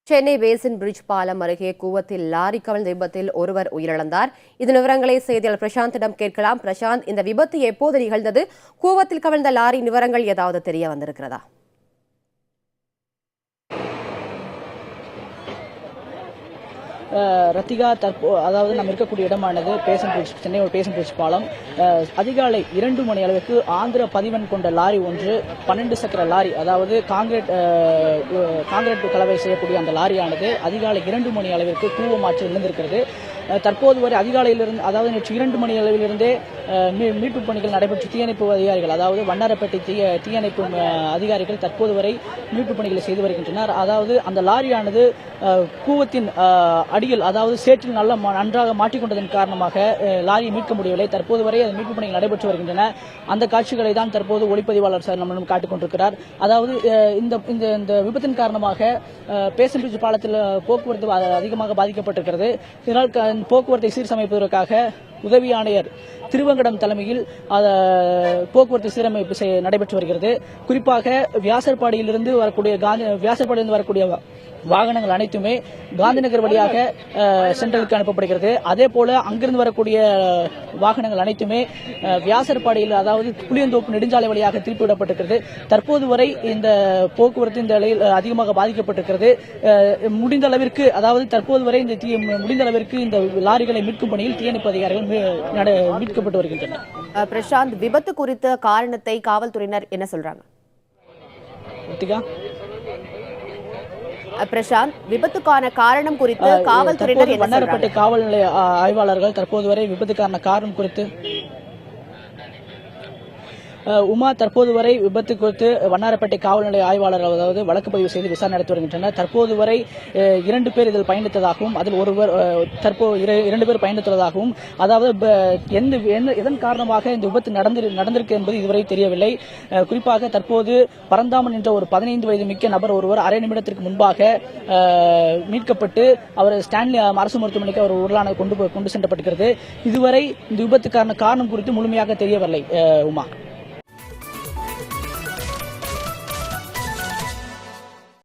Chennai basin bridge பாலம் அருகே கூவத்தில் lorry கவிழ்ந்த விபத்தில் ஒருவர் உயிரிழந்தார். இதன் விவரங்களை செய்தியாளர் பிரசாந்திடம் கேட்கலாம். பிரசாந்த், இந்த விபத்து எப்போது நிகழ்ந்தது? கூவத்தில் கவிழ்ந்த லாரி விவரங்கள் ஏதாவது தெரிய வந்திருக்கிறதா? ரத்திகா, அதாவது நம்ம இருக்கக்கூடிய இடமானது சென்னை பேசன் பிரிட்ஜ் பாலம். அதிகாலை 2 மணி அளவுக்கு ஆந்திர பதிவெண் கொண்ட லாரி ஒன்று 12 சக்கர லாரி, அதாவது காங்கிரீட் கலவை செய்யக்கூடிய அந்த லாரியானது அதிகாலை 2 மணி அளவிற்கு கூவம் ஆற்றில் விழுந்திருக்கிறது. தற்போது வரை அதிகாலையிலிருந்து, அதாவது நேற்று 2 மணி அளவிலிருந்தே மீட்பு பணிகள் நடைபெற்று தீயணைப்பு அதிகாரிகள், அதாவது வண்ணாரப்பேட்டை தீயணைப்பு அதிகாரிகள் தற்போது வரை மீட்பு பணிகளை செய்து வருகின்றனர். அதாவது அந்த லாரியானது கூவத்தின் அடியில், அதாவது சேற்றில் நன்றாக மாட்டிக்கொண்டதன் காரணமாக லாரியை மீட்க முடியவில்லை. தற்போது வரை அது மீட்பு பணிகள் நடைபெற்று வருகின்றன. அந்த காட்சிகளை தான் தற்போது ஒளிப்பதிவாளர் சார் நம்மிடம் காட்டிக் கொண்டிருக்கிறார். அதாவது இந்த விபத்தின் காரணமாக பேசன் பிரிட்ஜ் பாலத்தில் போக்குவரத்து அதிகமாக பாதிக்கப்பட்டிருக்கிறது. இதனால் போக்குவரத்தை சீர்சமைப்பதற்காக உதவி ஆணையர் திருவங்கடம் தலைமையில் போக்குவரத்து சீரமைப்பு நடைபெற்று வருகிறது. குறிப்பாக வியாசர்பாடியிலிருந்து வரக்கூடிய வாகனங்கள் அனைத்துமே காந்திநகர் வழியாக சென்ட்ரலுக்கு அனுப்பப்படுகிறது. அதே போல அங்கிருந்து வரக்கூடிய வாகனங்கள் அனைத்துமே வியாசர்பாடியில், அதாவது புளியந்தோப்பு நெடுஞ்சாலை வழியாக திருப்பிவிடப்பட்டிருக்கிறது. தற்போது வரை இந்த போக்குவரத்து இந்த நிலையில் அதிகமாக பாதிக்கப்பட்டிருக்கிறது. முடிந்த அளவிற்கு, அதாவது தற்போது வரை முடிந்த அளவிற்கு இந்த லாரிகளை மீட்கும் பணியில் தீயணைப்பு அதிகாரிகள் மீட்கப்பட்டு வருகின்றனர். பிரசாந்த், விபத்து குறித்த காரணத்தை காவல்துறையினர் என்ன சொல்றாங்க? பிரசாந்த், விபத்துக்கான காரணம் குறித்து காவல்துறையினர் என்ன சொல்றாங்க? வண்ணாரப்பேட்டை காவல் நிலைய ஆய்வாளர்கள் தற்போது வரை விபத்துக்கான காரணம் குறித்து உமா, தற்போது வரை விபத்து குறித்து வண்ணாரப்பேட்டை காவல் நிலைய ஆய்வாளர்கள் அதாவது வழக்கு பதிவு செய்து விசாரணை நடத்தி வருகின்றனர். தற்போது வரை 2 பேர் இதில் பயணித்ததாகவும், அதில் ஒருவர் தற்போது 2 பேர் பயணித்துள்ளதாகவும், அதாவது எதன் காரணமாக இந்த விபத்து நடந்திருக்கு என்பது இதுவரை தெரியவில்லை. குறிப்பாக தற்போது பரந்தாமன் என்ற ஒரு 15 வயது மிக்க நபர் ஒருவர் அரை நிமிடத்திற்கு முன்பாக மீட்கப்பட்டு அவர் ஸ்டான்லி அரசு மருத்துவமனைக்கு அவர் உடலான கொண்டு சென்றப்பட்டிருக்கிறது. இதுவரை இந்த விபத்துக்கான காரணம் குறித்து முழுமையாக தெரியவில்லை. உமா.